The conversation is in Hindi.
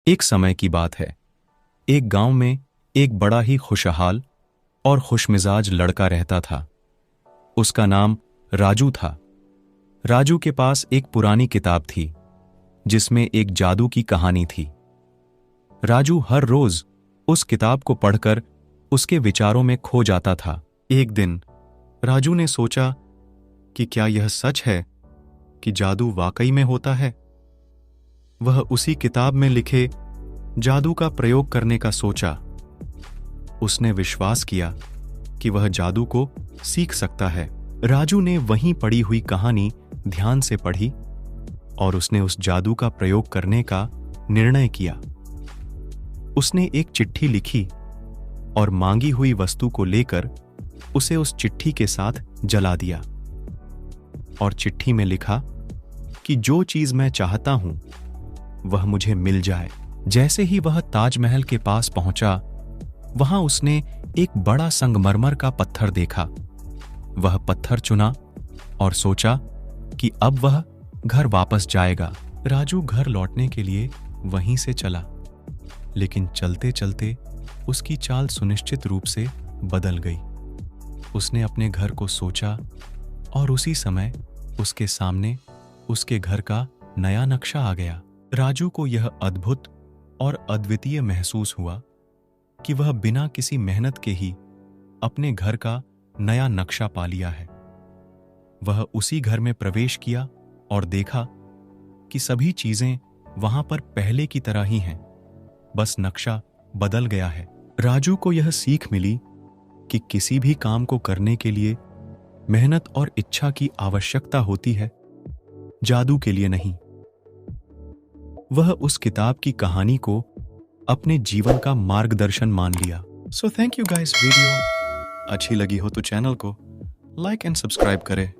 एक समय की बात है। एक गांव में एक बड़ा ही खुशहाल और खुशमिजाज लड़का रहता था। उसका नाम राजू था। राजू के पास एक पुरानी किताब थी जिसमें एक जादू की कहानी थी। राजू हर रोज उस किताब को पढ़कर उसके विचारों में खो जाता था। एक दिन राजू ने सोचा कि क्या यह सच है कि जादू वाकई में होता है। वह उसी किताब में लिखे जादू का प्रयोग करने का सोचा। उसने विश्वास किया कि वह जादू को सीख सकता है। राजू ने वहीं पढ़ी हुई कहानी ध्यान से पढ़ी और उसने उस जादू का प्रयोग करने का निर्णय किया। उसने एक चिट्ठी लिखी और मांगी हुई वस्तु को लेकर उसे उस चिट्ठी के साथ जला दिया और चिट्ठी में लिखा कि जो चीज मैं चाहता हूं वह मुझे मिल जाए। जैसे ही वह ताजमहल के पास पहुंचा, वहां उसने एक बड़ा संगमरमर का पत्थर देखा। वह पत्थर चुना और सोचा कि अब वह घर वापस जाएगा। राजू घर लौटने के लिए वहीं से चला, लेकिन चलते चलते उसकी चाल सुनिश्चित रूप से बदल गई। उसने अपने घर को सोचा और उसी समय उसके सामने उसके घर का नया नक्शा आ गया। राजू को यह अद्भुत और अद्वितीय महसूस हुआ कि वह बिना किसी मेहनत के ही अपने घर का नया नक्शा पा लिया है। वह उसी घर में प्रवेश किया और देखा कि सभी चीजें वहां पर पहले की तरह ही हैं, बस नक्शा बदल गया है। राजू को यह सीख मिली कि किसी भी काम को करने के लिए मेहनत और इच्छा की आवश्यकता होती है, जादू के लिए नहीं। वह उस किताब की कहानी को अपने जीवन का मार्गदर्शन मान लिया। So thank you guys. Video अच्छी लगी हो तो चैनल को लाइक एंड सब्सक्राइब करें।